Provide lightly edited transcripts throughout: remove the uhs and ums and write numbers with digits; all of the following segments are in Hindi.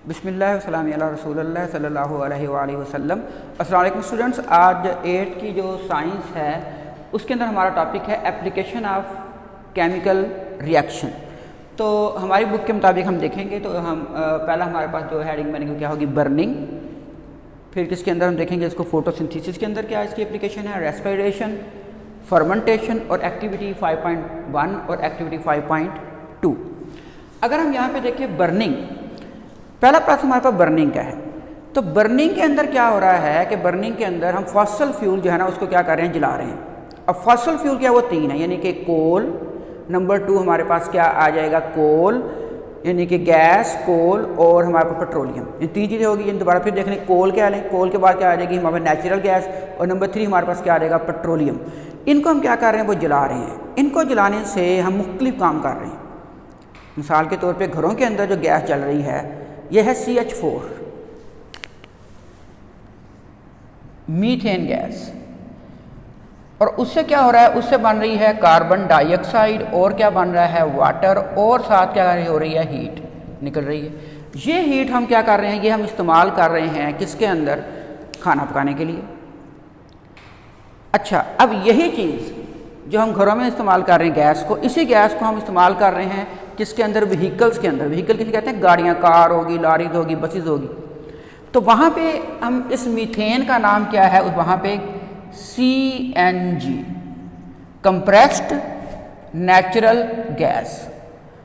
बिस्मिल्लाह वस्सलाम अला रसूलिल्लाह सल्लल्लाहु अलैहि वसल्लम। अस्सलाम वालेकुम स्टूडेंट्स, आज 8th की जो साइंस है उसके अंदर हमारा टॉपिक है एप्लीकेशन ऑफ केमिकल रिएक्शन। तो हमारी बुक के मुताबिक हम देखेंगे तो हम पहला हमारे पास जो हेडिंग बनेगी क्या होगी, बर्निंग। फिर किसके अंदर हम देखेंगे इसको फोटोसिंथेसिस के अंदर क्या इसकी एप्लीकेशन है, रेस्पिरेशन, फर्मेंटेशन और एक्टिविटी 5.1 और एक्टिविटी 5.2। अगर हम यहाँ पे देखें बर्निंग, पहला प्रोसेस हमारे पास बर्निंग का है। तो बर्निंग के अंदर क्या हो रहा है कि बर्निंग के अंदर हम फॉसल फ्यूल जो है ना उसको क्या कर रहे हैं, जला रहे हैं। अब फॉसल फ्यूल क्या, वो 3 है, यानी कि कोल, नंबर 2 हमारे पास क्या आ जाएगा, कोल यानी कि गैस, कोल और हमारे पास पेट्रोलियम। ये 3 चीज़ें होगी। इन दोबारा फिर देख लें, कोल क्या लें, कोल के बाद क्या आ जाएगी हमारे पास नेचुरल गैस, और नंबर 3 हमारे पास क्या आ जाएगा, पेट्रोलियम। इनको हम क्या कर रहे हैं, वो जला रहे हैं। इनको जलाने से हम मुख्तलिफ काम कर रहे हैं। मिसाल के तौर पे घरों के अंदर जो गैस चल रही है यह है CH4 मीथेन गैस, और उससे क्या हो रहा है, उससे बन रही है कार्बन डाइऑक्साइड और क्या बन रहा है, वाटर, और साथ क्या हो रही है, हीट निकल रही है। ये हीट हम क्या कर रहे हैं, ये हम इस्तेमाल कर रहे हैं किसके अंदर, खाना पकाने के लिए। अच्छा, अब यही चीज़ जो हम घरों में इस्तेमाल कर रहे हैं गैस को, इसी गैस को हम इस्तेमाल कर रहे हैं किसके अंदर, व्हीकल्स के अंदर। व्हीकल किसे कहते हैं, गाड़ियाँ, कार होगी, लॉरीज होगी, बसेज होगी। तो वहाँ पे हम इस मीथेन का नाम क्या है, वहाँ पे CNG, कंप्रेस्ड नेचुरल गैस।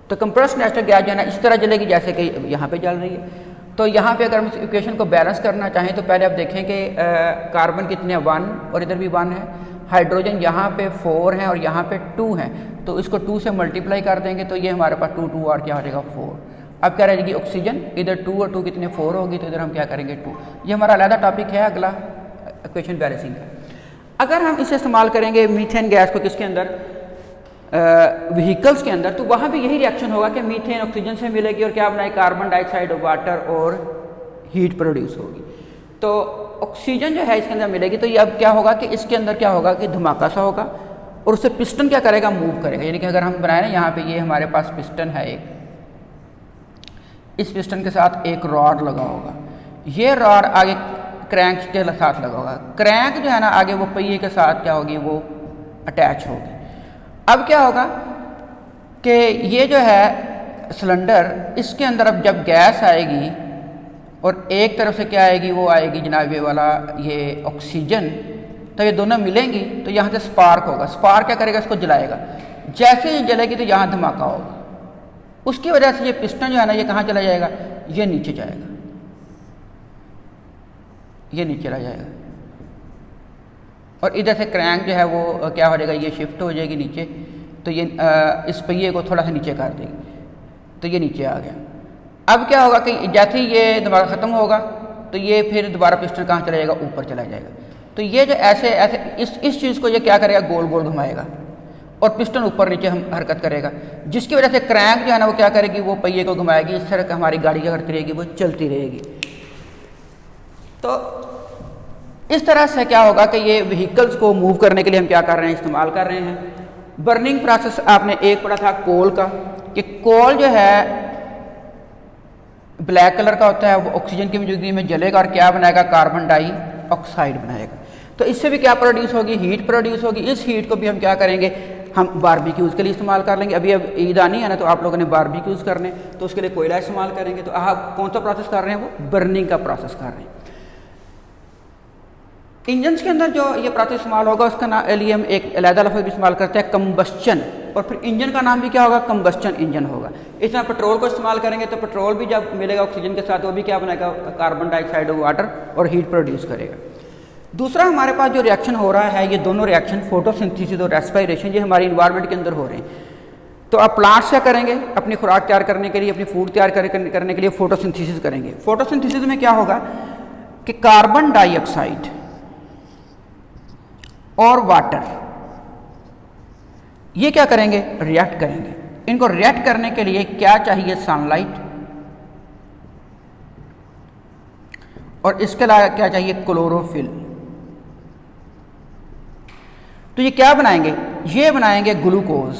तो कंप्रेस्ड नेचुरल गैस जो है ना इस तरह जलेगी जैसे कि यहाँ पे जल रही है। तो यहाँ पे अगर हम इस इक्वेशन को बैलेंस करना चाहें तो पहले आप देखें कि कार्बन कितने हैं, 1 और इधर भी 1 है। हाइड्रोजन यहाँ पे 4 हैं और यहाँ पे 2 हैं, तो इसको 2 से मल्टीप्लाई कर देंगे तो ये हमारे पास 2 और क्या हो जाएगा, 4। अब क्या रहेगी ऑक्सीजन, इधर 2 और 2 कितने, 4 होगी, तो इधर हम क्या करेंगे 2। ये हमारा अलग टॉपिक है अगला इक्वेशन बैलेंसिंग का। अगर हम इसे इस्तेमाल करेंगे मीथेन गैस को किसके अंदर, व्हीकल्स के अंदर, तो वहाँ भी यही रिएक्शन होगा कि मीथेन ऑक्सीजन से मिलेगी और क्या बनाए, कार्बन डाइऑक्साइड और वाटर और हीट प्रोड्यूस होगी। तो ऑक्सीजन जो है इसके अंदर मिलेगी, तो ये अब क्या होगा कि इसके अंदर क्या होगा कि धमाका सा होगा और उससे पिस्टन क्या करेगा, मूव करेगा। यानी कि अगर हम बनाए ना, यहाँ पे ये हमारे पास पिस्टन है एक, इस पिस्टन के साथ एक रॉड लगा होगा, ये रॉड आगे क्रैंक के साथ लगा होगा। क्रैंक जो है ना आगे वो पहिए के साथ क्या होगी, वो अटैच होगी। अब क्या होगा कि ये जो है सिलेंडर, इसके अंदर अब जब गैस आएगी और एक तरफ से क्या आएगी, वो आएगी जनाब ये वाला ये ऑक्सीजन, तो ये दोनों मिलेंगी तो यहाँ से स्पार्क होगा। स्पार्क क्या करेगा, इसको जलाएगा। जैसे ये जलेगी तो यहाँ धमाका होगा। उसकी वजह से ये पिस्टन जो है ना ये कहाँ चला जाएगा, ये नीचे जाएगा, ये नीचे चला जाएगा। और इधर से क्रैंक जो है वो क्या हो जाएगा, ये शिफ्ट हो जाएगी नीचे, तो ये इस पहिए को थोड़ा सा नीचे कर देगी, तो ये नीचे आ गया। अब क्या होगा कि जैसे ही ये दोबारा ख़त्म होगा तो ये फिर दोबारा पिस्टन कहाँ चला जाएगा, ऊपर चला जाएगा। तो ये जो ऐसे ऐसे इस चीज़ को ये क्या करेगा, गोल गोल घुमाएगा और पिस्टन ऊपर नीचे हम हरकत करेगा, जिसकी वजह से क्रैंक जो है ना वो क्या करेगी, वो पहिए को घुमाएगी। इस तरह हमारी गाड़ी क्या करती रहेगी, वो चलती रहेगी। तो इस तरह से क्या होगा कि ये व्हीकल्स को मूव करने के लिए हम क्या कर रहे हैं, इस्तेमाल कर रहे हैं। बर्निंग प्रोसेस आपने एक पढ़ा था कोल का, कि कोल जो है ब्लैक कलर का होता है, वो ऑक्सीजन की मौजूदगी में जलेगा और क्या बनाएगा, कार्बन डाइऑक्साइड बनाएगा। तो इससे भी क्या प्रोड्यूस होगी, हीट प्रोड्यूस होगी। इस हीट को भी हम क्या करेंगे, हम बारबेक्यूज़ के लिए इस्तेमाल कर लेंगे। अभी अब ईद आनी है ना, तो आप लोगों ने बारबेक्यूज़ करने, तो उसके लिए कोयला इस्तेमाल करेंगे। तो आप कौन सा प्रोसेस कर रहे हैं, वो बर्निंग का प्रोसेस कर रहे हैं। इंजन्स के अंदर जो ये प्रोसेस इस्तेमाल होगा उसका लिए हम एक अलग लफ्ज़ भी इस्तेमाल करते हैं, कम्बस्चन। और फिर इंजन का नाम भी क्या होगा, कम्बस्चन इंजन होगा। इस तरह पेट्रोल को इस्तेमाल करेंगे तो पेट्रोल भी जब मिलेगा ऑक्सीजन के साथ, वो भी क्या बनाएगा, कार्बन डाइऑक्साइड और वाटर और हीट प्रोड्यूस करेगा। दूसरा हमारे पास जो रिएक्शन हो रहा है, ये दोनों रिएक्शन फोटोसिंथेसिस और रेस्पिरेशन, ये हमारी इन्वायरमेंट के अंदर हो रहे हैं। तो अब प्लांट्स क्या करेंगे, अपनी खुराक तैयार करने के लिए, अपनी फूड तैयार करने के लिए फोटोसिंथेसिस करेंगे। फोटोसिंथेसिस में क्या होगा कि कार्बन डाइऑक्साइड और वाटर ये क्या करेंगे, रिएक्ट करेंगे। इनको रिएक्ट करने के लिए क्या चाहिए, सनलाइट, और इसके अलावा क्या चाहिए, क्लोरोफिल। तो ये क्या बनाएंगे, ये बनाएंगे ग्लूकोज,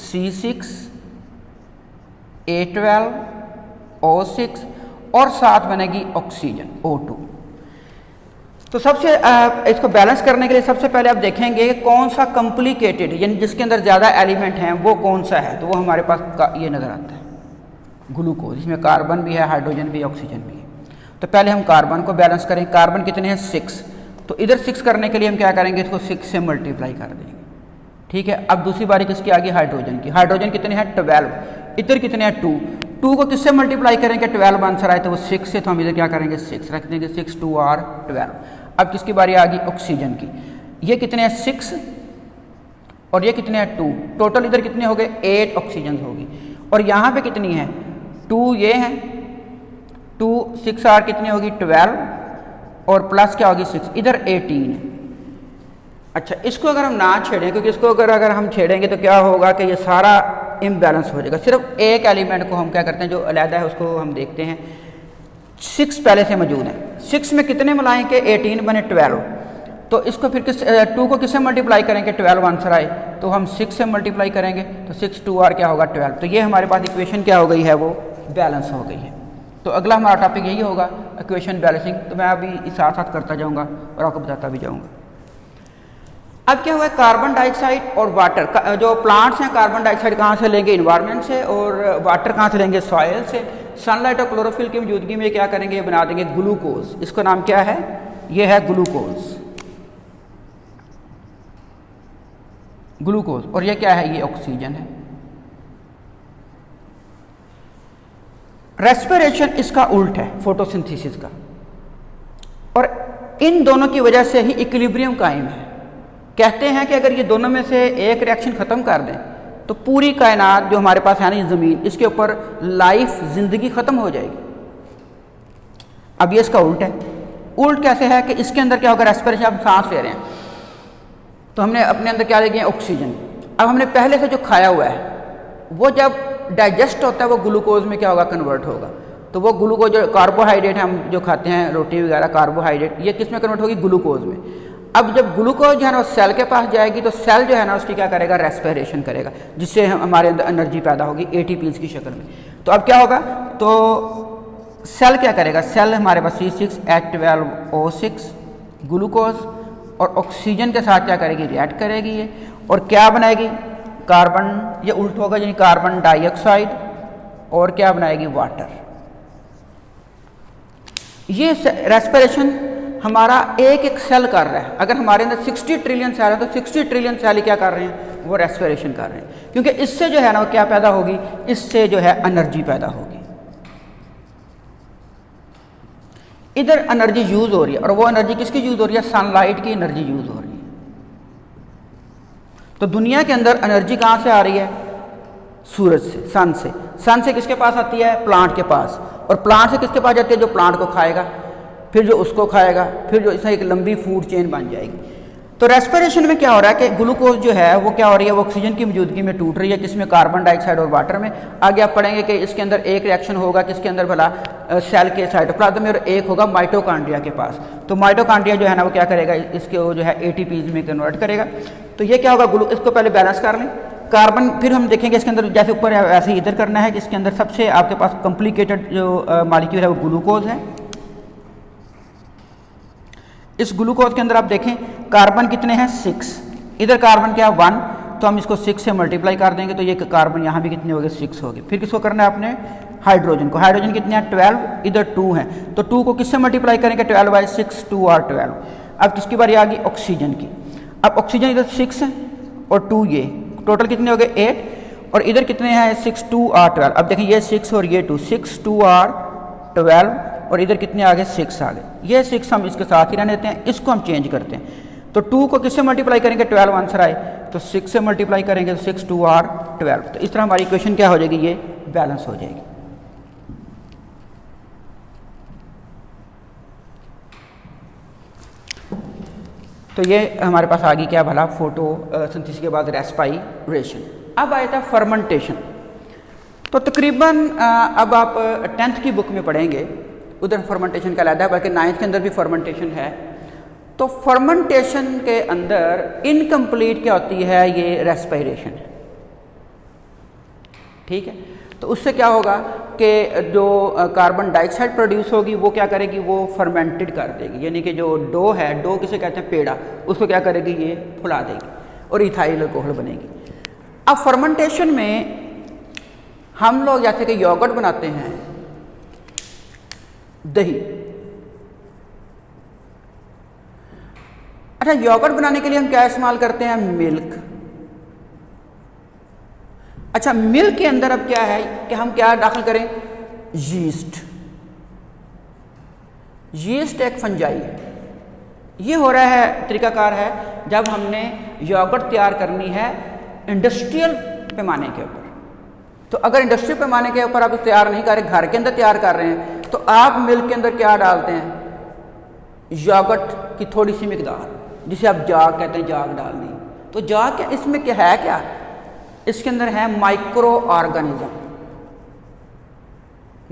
C6H12O6 और साथ बनेगी ऑक्सीजन O2। तो सबसे इसको बैलेंस करने के लिए सबसे पहले आप देखेंगे कौन सा कॉम्प्लिकेटेड यानी जिसके अंदर ज़्यादा एलिमेंट हैं वो कौन सा है, तो वो हमारे पास ये नज़र आता है ग्लूकोज, इसमें कार्बन भी है, हाइड्रोजन भी, ऑक्सीजन भी है। तो पहले हम कार्बन को बैलेंस करें। कार्बन कितने हैं 6, तो इधर 6 करने के लिए हम क्या करेंगे, इसको 6 से मल्टीप्लाई कर देंगे। ठीक है, अब दूसरी बारी किसकी आ गई, हाइड्रोजन की। हाइड्रोजन कितने हैं 12, इधर कितने हैं 2 को किससे मल्टीप्लाई करेंगे, 12 आंसर आए तो वो 6 से, तो हम इधर क्या करेंगे 6 रख देंगे, 6 2 आर 12। अब किसकी बारी आ गई, ऑक्सीजन की। ये कितने हैं 6 और ये कितने हैं 2, टोटल इधर कितने हो गए 8 ऑक्सीजन होगी। और यहाँ पे कितनी है 2, ये है 2 6 आर कितनी होगी 12 और प्लस क्या होगी 6, इधर 18 है। अच्छा, इसको अगर हम ना छेड़ें, क्योंकि इसको अगर हम छेड़ेंगे तो क्या होगा कि ये सारा इम्बैलेंस हो जाएगा। सिर्फ एक एलिमेंट को हम क्या करते हैं जो अलहदा है उसको हम देखते हैं। 6 पहले से मौजूद है, 6 में कितने मिलाएं कि 18 बने 12, तो इसको फिर 2 को किससे मल्टीप्लाई करेंगे, 12 आंसर आए तो हम 6 से मल्टीप्लाई करेंगे तो 6 2 आर क्या होगा 12। तो ये हमारे पास इक्वेशन क्या हो गई है, वो बैलेंस हो गई है। तो अगला हमारा टॉपिक यही होगा इक्वेशन बैलेंसिंग। तो मैं अभी साथ साथ करता जाऊँगा और आपको बताता भी जाऊँगा। अब क्या हुआ है, कार्बन डाइऑक्साइड और वाटर, जो प्लांट्स हैं कार्बन डाइऑक्साइड कहाँ से लेंगे, इन्वायरमेंट से, और वाटर कहाँ से लेंगे, सॉइल से। सनलाइट और क्लोरोफिल की मौजूदगी में क्या करेंगे, ये बना देंगे ग्लूकोज। इसका नाम क्या है, ये है ग्लूकोज, ग्लूकोज। और ये क्या है, ये ऑक्सीजन है। रेस्पिरेशन इसका उल्ट है फोटोसिंथेसिस का, और इन दोनों की वजह से ही इक्विलिब्रियम कायम है। कहते हैं कि अगर ये दोनों में से एक रिएक्शन ख़त्म कर दें तो पूरी कायनात जो हमारे पास है ना ज़मीन, इसके ऊपर लाइफ ज़िंदगी ख़त्म हो जाएगी। अब ये इसका उल्ट है। उल्ट कैसे है कि इसके अंदर क्या होगा, रेस्पिरेशन, आप सांस ले रहे हैं तो हमने अपने अंदर क्या ले गए, ऑक्सीजन। अब हमने पहले से जो खाया हुआ है वो जब डाइजेस्ट होता है वो ग्लूकोज में क्या होगा, कन्वर्ट होगा। तो वो ग्लूकोज जो कार्बोहाइड्रेट है, हम जो खाते हैं रोटी वगैरह कार्बोहाइड्रेट, ये किस में कन्वर्ट होगी, ग्लूकोज में। अब जब ग्लूकोज जो है ना सेल के पास जाएगी तो सेल जो है ना उसकी क्या करेगा, रेस्पिरेशन करेगा, जिससे हमारे अंदर एनर्जी पैदा होगी ATPs की शक्ल में। तो अब क्या होगा, तो सेल क्या करेगा, सेल हमारे पास C6H12O6 ग्लूकोज और ऑक्सीजन के साथ क्या करेगी, रिएक्ट करेगी ये, और क्या बनाएगी, कार्बन, ये उल्ट होगा यानी कार्बन डाइऑक्साइड, और क्या बनाएगी, वाटर। ये रेस्पिरेशन हमारा एक एक सेल कर रहा है। अगर हमारे अंदर 60 ट्रिलियन सेल है तो 60 ट्रिलियन सेल क्या कर रहे हैं, वो रेस्पिरेशन कर रहे हैं, क्योंकि इससे जो है ना वो क्या पैदा होगी, इससे जो है एनर्जी पैदा होगी। इधर एनर्जी यूज हो रही है, और वो एनर्जी किसकी यूज हो रही है, सनलाइट की एनर्जी यूज हो रही है। तो दुनिया के अंदर एनर्जी कहाँ से आ रही है, सूरज से, सन से। सन से किसके पास आती है, प्लांट के पास, और प्लांट से किसके पास जाती है, जो प्लांट को खाएगा, फिर जो उसको खाएगा, फिर जो इसमें एक लंबी फूड चेन बन जाएगी। तो रेस्पिरेशन में क्या हो रहा है कि ग्लूकोज जो है वो क्या हो रही है, वो ऑक्सीजन की मौजूदगी में टूट रही है, किसमें, कार्बन डाइऑक्साइड और वाटर में। आगे आप पढ़ेंगे कि इसके अंदर एक रिएक्शन होगा किसके अंदर भला, सेल के साइटोप्लाज्म में, और एक होगा माइटोकॉन्ड्रिया के पास। तो माइटोकॉन्ड्रिया जो है ना वो क्या करेगा, इसके जो है ATPs में कन्वर्ट करेगा। तो ये क्या होगा, इसको पहले बैलेंस कर लें। कार्बन, फिर हम देखेंगे इसके अंदर जैसे ऊपर है वैसे ही इधर करना है कि इसके अंदर सबसे आपके पास कॉम्प्लिकेटेड जो मॉलिक्यूल है वो ग्लूकोज है। इस ग्लूकोज के अंदर आप देखें कार्बन कितने हैं 6, इधर कार्बन क्या है 1, तो हम इसको 6 से मल्टीप्लाई कर देंगे तो ये कार्बन यहाँ भी कितने हो गए 6 हो गए। फिर किसको करना है आपने, हाइड्रोजन को। हाइड्रोजन कितने हैं 12, इधर 2 हैं, तो 2 को किससे मल्टीप्लाई करेंगे, 12 बाई 6 2 आर 12। अब किसकी बारी आ गई, ऑक्सीजन की। अब ऑक्सीजन इधर 6 है और 2, ये टोटल कितने हो गए 8, और इधर कितने हैं 6 2 आर 12। अब देखिए ये 6 और ये 2, 6 2 आर 12, और इधर कितने आ गए 6 आ गए। ये 6 हम इसके साथ ही रहने देते हैं, इसको हम चेंज करते हैं। तो 2 को किससे मल्टीप्लाई करेंगे, 12 आंसर आए, तो 6 से मल्टीप्लाई करेंगे तो 6 2 आर 12। तो इस तरह हमारी इक्वेशन क्या हो जाएगी, ये बैलेंस हो जाएगी। तो ये हमारे पास आ गई क्या भला, फोटोसिंथेसिस के बाद रेस्पिरेशन। अब आया था फर्मेंटेशन। तो तकरीबन अब आप 10th की बुक में पढ़ेंगे, उधर फर्मेंटेशन का अलग है, बल्कि 9th के अंदर भी फर्मेंटेशन है। तो फर्मेंटेशन के अंदर इनकम्प्लीट क्या होती है, ये रेस्पिरेशन है। ठीक है, तो उससे क्या होगा कि जो कार्बन डाइऑक्साइड प्रोड्यूस होगी वो क्या करेगी, वो फर्मेंटेड कर देगी, यानी कि जो डो है, डो किसे कहते हैं, पेड़ा, उसको क्या करेगी, ये फुला देगी और इथाइल अल्कोहल बनेगी। अब फर्मेंटेशन में हम लोग जैसे कि योगर्ट बनाते हैं, दही, अच्छा योगर्ट बनाने के लिए हम क्या इस्तेमाल करते हैं, मिल्क। अच्छा मिल्क के अंदर अब क्या है कि हम क्या दाखिल करें, यीस्ट। यीस्ट एक फंजाई है। ये हो रहा है, तरीकाकार है जब हमने योगर्ट तैयार करनी है इंडस्ट्रियल पैमाने के ऊपर। तो अगर इंडस्ट्रियल पैमाने के ऊपर आप तैयार नहीं कर रहे, घर के अंदर तैयार कर रहे हैं, तो आप मिल्क के अंदर क्या डालते हैं, योगर्ट की थोड़ी सी मिकदार, जिसे आप जाग कहते हैं, जाग डालनी। तो जाग क्या, इसमें क्या है, क्या इसके अंदर है माइक्रो ऑर्गेनिज्म।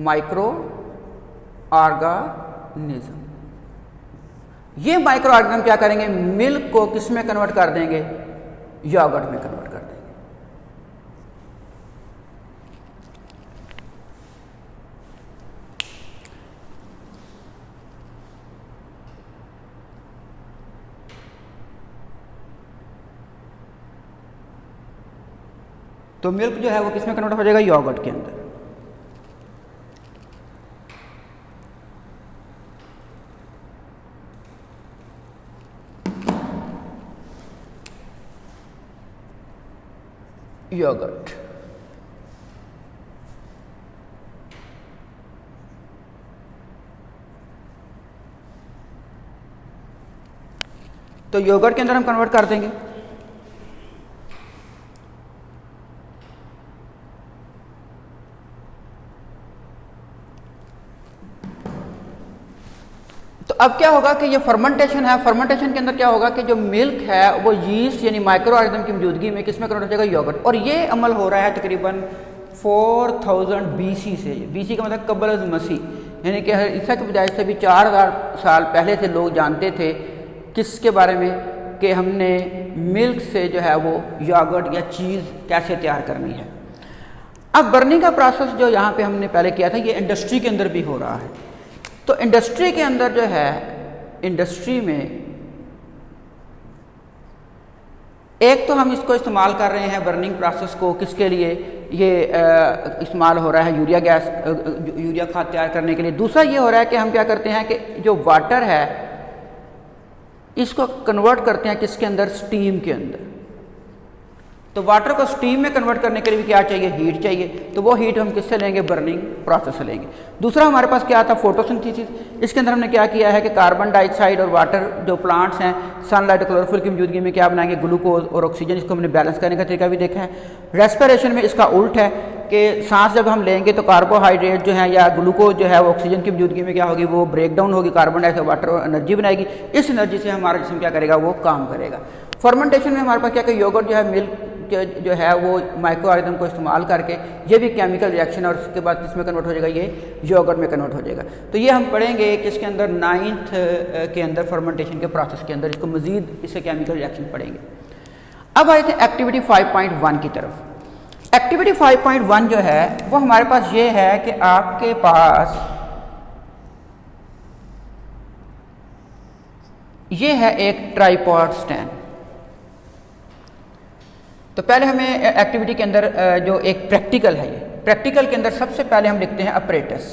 माइक्रो ऑर्गेनिज्म, ये माइक्रो ऑर्गेनिज्म क्या करेंगे, मिल्क को किस में कन्वर्ट कर देंगे, योगर्ट में कन्वर्ट कर देंगे। तो मिल्क जो है वो किस में कन्वर्ट हो जाएगा, योगर्ट के अंदर। योगर्ट, तो योगर्ट के अंदर हम कन्वर्ट कर देंगे। तो अब क्या होगा कि ये फर्मेंटेशन है, फर्मेंटेशन के अंदर क्या होगा कि जो मिल्क है वो यीस्ट यानी माइक्रो ऑर्गेनिज्म की मौजूदगी में किस में कन्वर्ट हो जाएगा, योगर्ट। और ये अमल हो रहा है तकरीबन 4000 BC से। BC का मतलब कबल अज़ मसीह, यानी कि ईसा की बजाय से भी 4000 साल पहले से लोग जानते थे किसके बारे में, कि हमने मिल्क से जो है वो योगर्ट या चीज़ कैसे तैयार करनी है। अब बर्निंग का प्रोसेस जो यहाँ पे हमने पहले किया था, ये इंडस्ट्री के अंदर भी हो रहा है। तो इंडस्ट्री के अंदर जो है, इंडस्ट्री में एक तो हम इसको इस्तेमाल कर रहे हैं बर्निंग प्रोसेस को, किसके लिए, ये इस्तेमाल हो रहा है यूरिया गैस, यूरिया खाद तैयार करने के लिए। दूसरा ये हो रहा है कि हम क्या करते हैं कि जो वाटर है इसको कन्वर्ट करते हैं किसके अंदर, स्टीम के अंदर। तो वाटर को स्टीम में कन्वर्ट करने के लिए भी क्या चाहिए, हीट चाहिए। तो वो हीट हम किससे लेंगे, बर्निंग प्रोसेस से लेंगे। दूसरा हमारे पास क्या था, फोटोसिंथेसिस। इसके अंदर हमने क्या किया है कि कार्बन डाइऑक्साइड और वाटर जो प्लांट्स हैं, सनलाइट और क्लोरोफिल की मौजूदगी में क्या बनाएंगे, ग्लूकोज और ऑक्सीजन। इसको हमने बैलेंस करने का तरीका भी देखा है। रेस्पिरेशन में इसका उल्ट है कि सांस जब हम लेंगे तो कार्बोहाइड्रेट जो है या ग्लूकोज जो है वो ऑक्सीजन की मौजूदगी में क्या होगी, वो ब्रेक डाउन होगी, कार्बन डाइऑक्साइड वाटर और एनर्जी बनाएगी। इस एनर्जी से हमारा जिस्म क्या करेगा, वो काम करेगा। फर्मेंटेशन में हमारे पास क्या कि योगर्ट जो है, मिल्क जो है वो माइक्रो ऑर्गेनिज्म को इस्तेमाल करके ये भी केमिकल रिएक्शन, और उसके बाद किसमें कन्वर्ट हो जाएगा, ये योगर्ट में कन्वर्ट हो जाएगा। तो ये हम पढ़ेंगे किसके अंदर, 9th के अंदर फर्मेंटेशन के प्रोसेस के अंदर इसको मजीद इससे केमिकल रिएक्शन पढ़ेंगे। अब आए थे एक्टिविटी 5.1 की तरफ। एक्टिविटी 5.1 जो है वो हमारे पास ये है कि आपके पास ये है एक ट्राइपॉड स्टैंड। तो पहले हमें एक्टिविटी के अंदर जो एक प्रैक्टिकल है, ये प्रैक्टिकल के अंदर सबसे पहले हम लिखते हैं अपरेटस।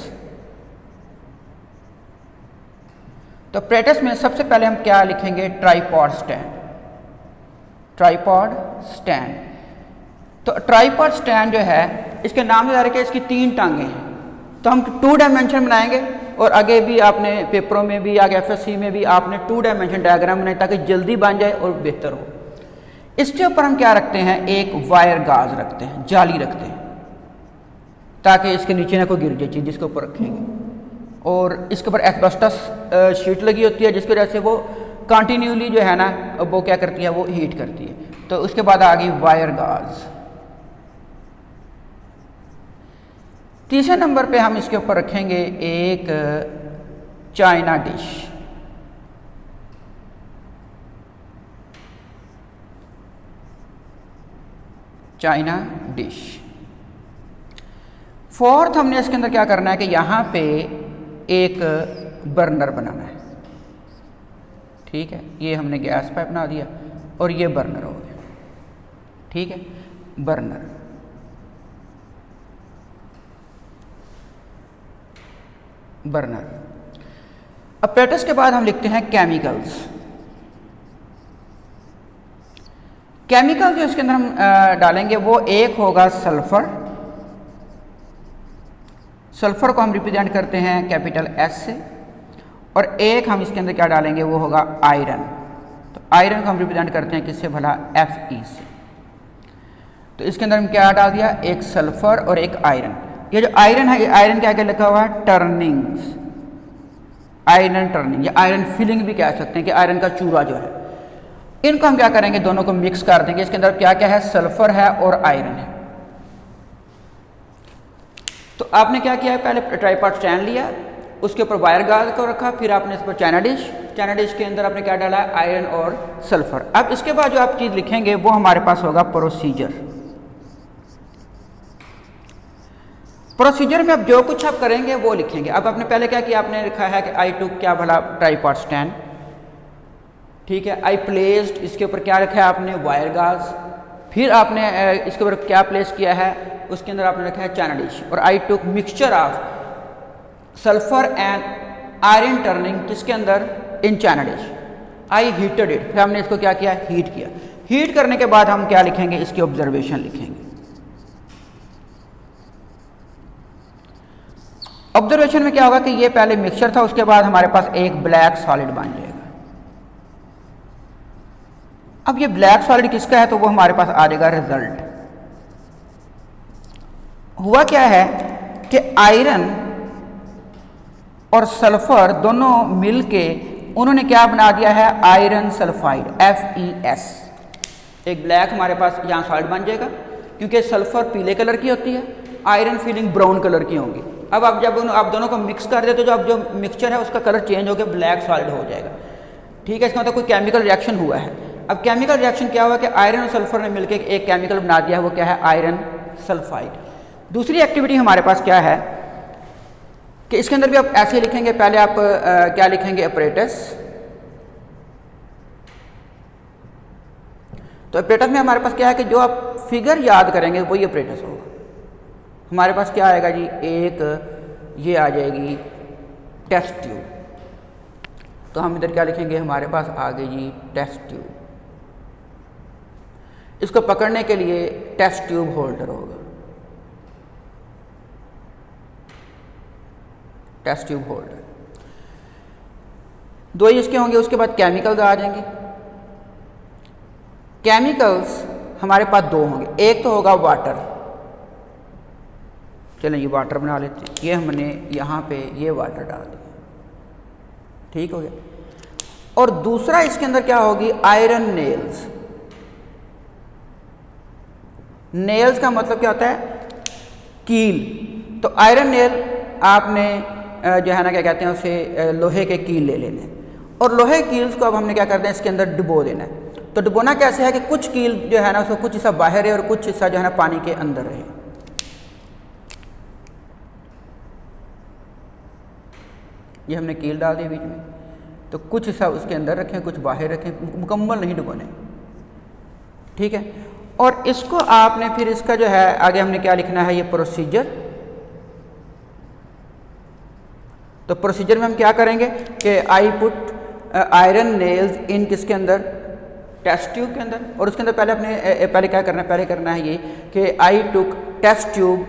तो अपरेटस में सबसे पहले हम क्या लिखेंगे, ट्राइपॉड स्टैंड। ट्राइपॉड स्टैंड, तो ट्राइपॉड स्टैंड जो है इसके नाम से कि इसकी 3 टांगें हैं। तो हम 2 डायमेंशन बनाएंगे, और आगे भी आपने पेपरों में भी, आगे FSC में भी आपने 2 डायमेंशन डायग्राम बनाए ताकि जल्दी बन जाए और बेहतर हो। इसके ऊपर हम क्या रखते हैं, एक वायर गाज रखते हैं, जाली रखते हैं, ताकि इसके नीचे ना कोई गिर जाए चीज़ जिसके ऊपर रखेंगे। और इसके ऊपर एस्बेस्टस शीट लगी होती है, जिसकी वजह से वो कंटिन्यूली जो है ना वो क्या करती है, वो हीट करती है। तो उसके बाद आ गई वायर गाज। तीसरे नंबर पे हम इसके ऊपर रखेंगे एक China dish. China dish. Fourth हमने इसके अंदर क्या करना है कि यहाँ पे एक बर्नर बनाना है। ठीक है, ये हमने गैस पाइप बना दिया और ये बर्नर हो गया। ठीक है, बर्नर। अपरेटस के बाद हम लिखते हैं केमिकल्स। केमिकल जो इसके अंदर हम डालेंगे वो एक होगा सल्फर। सल्फर को हम रिप्रेजेंट करते हैं कैपिटल एस से, और एक हम इसके अंदर क्या डालेंगे वो होगा आयरन। तो आयरन को हम रिप्रेजेंट करते हैं किससे भला, एफ ई से। तो इसके अंदर हम क्या डाल दिया, एक सल्फर और एक आयरन। ये जो आयरन है, ये आयरन क्या क्या लिखा हुआ है, टर्निंग्स, आयरन टर्निंग, या आयरन फिलिंग भी कह सकते हैं कि आयरन का चूरा जो है। इनको हम क्या करेंगे, दोनों को मिक्स कर देंगे। इसके अंदर क्या क्या है, सल्फर है और आयरन है। तो आपने क्या किया है, पहले ट्राइपॉड स्टैंड लिया, उसके ऊपर वायर गाज को रखा, फिर आपने इस पर चाइना डिश के अंदर आपने क्या डाला है, आयरन और सल्फर। अब इसके बाद जो आप चीज़ लिखेंगे वो हमारे पास होगा प्रोसीजर। प्रोसीजर में अब जो कुछ आप करेंगे वो लिखेंगे। अब आपने पहले क्या किया, आपने लिखा है कि आई टुक क्या भला ट्राइपॉड स्टैंड। ठीक है, आई प्लेस्ड, इसके ऊपर क्या लिखा है आपने, वायर गाज। फिर आपने इसके ऊपर क्या प्लेस किया है, उसके अंदर आपने रखा है चाइना डिश। और I took mixture of sulphur and iron turning, किसके अंदर, in china dish. I heated it, फिर हमने इसको क्या किया, हीट किया। हीट करने के बाद हम क्या लिखेंगे, इसकी ऑब्जर्वेशन लिखेंगे। ऑब्जर्वेशन में क्या होगा कि ये पहले मिक्सचर था, उसके बाद हमारे पास एक ब्लैक सॉलिड बन जाएगा। अब ये ब्लैक सॉलिड किसका है, तो वो हमारे पास आ जाएगा रिजल्ट। हुआ क्या है कि आयरन और सल्फर दोनों मिलके उन्होंने क्या बना दिया है, आयरन सल्फाइड, FeS। एक ब्लैक हमारे पास यहाँ सॉलिड बन जाएगा, क्योंकि सल्फर पीले कलर की होती है, आयरन फीलिंग ब्राउन कलर की होगी। अब आप जब आप दोनों को मिक्स कर देते तो जो मिक्सचर है उसका कलर चेंज होकर ब्लैक सॉलिड हो जाएगा। ठीक है, इसका मतलब कोई केमिकल रिएक्शन हुआ है। अब केमिकल रिएक्शन क्या हुआ कि आयरन और सल्फर ने मिलकर एक केमिकल बना दिया है, वो क्या है, आयरन सल्फाइड। दूसरी एक्टिविटी हमारे पास क्या है कि इसके अंदर भी आप ऐसे लिखेंगे। पहले आप क्या लिखेंगे, अपरेटस। तो अपरेटस में हमारे पास क्या है कि जो आप फिगर याद करेंगे वही अपरेटस होगा। हमारे पास क्या आएगा जी, एक ये आ जाएगी टेस्ट ट्यूब। तो हम इधर क्या लिखेंगे, हमारे पास आ गई जी टेस्ट ट्यूब। इसको पकड़ने के लिए टेस्ट ट्यूब होल्डर होगा, टेस्ट ट्यूब होल्डर। दो ही इसके होंगे। उसके बाद केमिकल्स आ जाएंगे। केमिकल्स हमारे पास दो होंगे, एक तो होगा वाटर। चलें ये वाटर बना लेते हैं। ये हमने यहाँ पे ये वाटर डाल दिया, ठीक हो गया। और दूसरा इसके अंदर क्या होगी, आयरन नेल्स। नेल्स का मतलब क्या होता है, कील। तो आयरन नेल आपने जो है ना क्या कहते हैं उसे, लोहे के कील ले लेने, और लोहे कील्स को अब हमने क्या करते हैं, इसके अंदर डुबो देना है। तो डुबोना कैसे है कि कुछ कील जो है ना उसको कुछ हिस्सा बाहर है और कुछ हिस्सा जो है ना पानी के अंदर रहे। ये हमने कील डाल दी बीच में, तो कुछ हिस्सा उसके अंदर रखें, कुछ बाहर रखें, मुकम्मल नहीं डुबोने। ठीक है, और इसको आपने फिर इसका जो है आगे हमने क्या लिखना है, ये प्रोसीजर। तो प्रोसीजर में हम क्या करेंगे कि आई पुट आयरन नेल्स इन किसके अंदर, टेस्ट ट्यूब के अंदर। और उसके अंदर पहले क्या करना है, पहले करना है ये कि I took test tube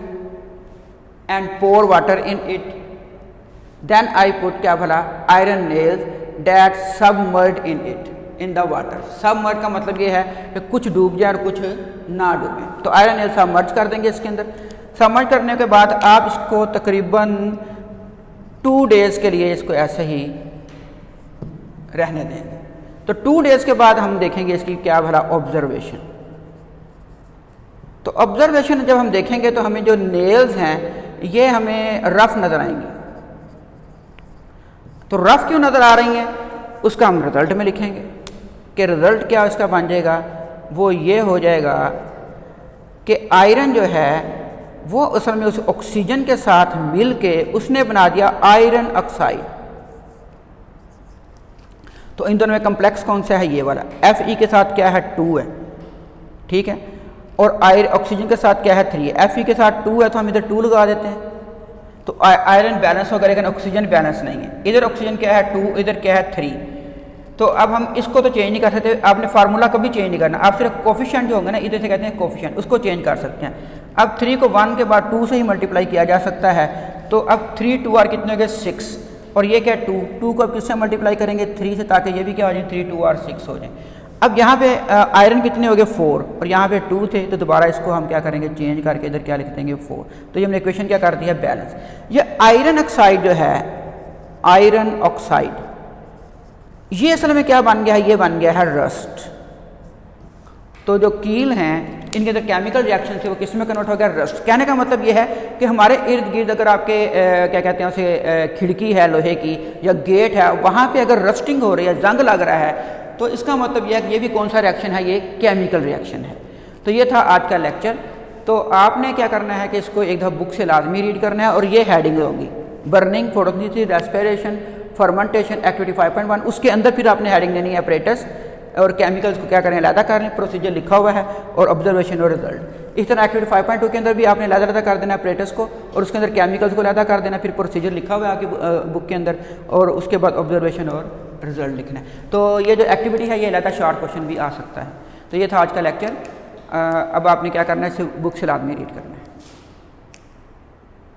and pour water in it, then I put क्या भला, iron nails that submerge in it in the water. Submerge का मतलब ये है कि कुछ डूब जाए और कुछ ना डूबे। तो आयरन नेल सबमर्ज कर देंगे इसके अंदर। सबमर्ज करने के बाद आप इसको तकरीबन 2 डेज़ के लिए इसको ऐसे ही रहने देंगे। तो 2 डेज़ के बाद हम देखेंगे इसकी क्या भला ऑब्जर्वेशन। तो ऑब्जर्वेशन जब हम देखेंगे तो हमें जो नेल्स हैं ये हमें रफ नज़र आएंगी। तो रफ क्यों नज़र आ रही हैं, उसका हम रिज़ल्ट में लिखेंगे कि रिज़ल्ट क्या इसका बन जाएगा, वो ये हो जाएगा कि आयरन जो है वो असल में उस ऑक्सीजन के साथ मिल के उसने बना दिया आयरन ऑक्साइड। तो इन दोनों में कम्प्लेक्स कौन सा है, ये वाला। Fe के साथ क्या है, 2 है, ठीक है, और ऑक्सीजन के साथ क्या है, 3 है। Fe के साथ 2 है तो हम इधर 2 लगा देते हैं, तो आयरन बैलेंस होगा, लेकिन ऑक्सीजन बैलेंस नहीं है। इधर ऑक्सीजन क्या है, 2, इधर क्या है, 3। तो अब हम इसको तो चेंज नहीं कर सकते, आपने फार्मूला कभी चेंज नहीं करना, आप सिर्फ कोफिशिएंट जो होंगे ना, इधर से कहते हैं कोफिशिएंट, उसको चेंज कर सकते हैं। अब 3 को 1 के बाद 2 से ही मल्टीप्लाई किया जा सकता है, तो अब 3 2 R कितने हो गए, 6, और ये क्या है 2 को अब किससे मल्टीप्लाई करेंगे, 3 से, ताकि ये भी क्या हो जाए, 3 2 R 6 हो जाए। अब यहाँ पे आयरन कितने हो गए, 4, और यहाँ पे 2 थे, तो दोबारा इसको हम क्या करेंगे, चेंज करके इधर क्या लिख देंगे, 4। तो ये हमने इक्वेशन क्या कर दी है, बैलेंस। ये आयरन ऑक्साइड जो है, आयरन ऑक्साइड, ये असल में क्या बन गया है, ये बन गया है रस्ट। तो जो कील हैं इनके अंदर केमिकल रिएक्शन से वो किस में कन्वर्ट हो गया, रस्ट। कहने का मतलब ये है कि हमारे इर्द गिर्द अगर आपके क्या कहते हैं उसे, खिड़की है लोहे की या गेट है, वहाँ पे अगर रस्टिंग हो रही है, जंग लग रहा है, तो इसका मतलब यह है कि ये भी कौन सा रिएक्शन है, ये केमिकल रिएक्शन है। तो ये था आज का लेक्चर। तो आपने क्या करना है कि इसको एक दफ़ा बुक से लाजमी रीड करना है, और ये हेडिंग होगी, burning, photosynthesis, respiration, fermentation, activity 5.1। उसके अंदर फिर आपने हेडिंग देनी है अपरेटस, और केमिकल्स को क्या करें, अलहदा कर लें, प्रोसीजर लिखा हुआ है, और ऑब्जर्वेशन और रिजल्ट। इस तरह एक्टिविटी 5.2 के अंदर भी आपने अलहदा कर देना अपरेटस को, और उसके अंदर केमिकल्स को अलहदा कर देना, फिर प्रोसीजर लिखा हुआ है आपकी बुक के अंदर, और उसके बाद ऑब्जर्वेशन और रिजल्ट लिखना है। तो ये जो एक्टिविटी है, ये अलहदा शॉर्ट क्वेश्चन भी आ सकता है। तो ये था आज का लेक्चर। अब आपने क्या करना है, इसे बुक से लाजमी रीड करना है।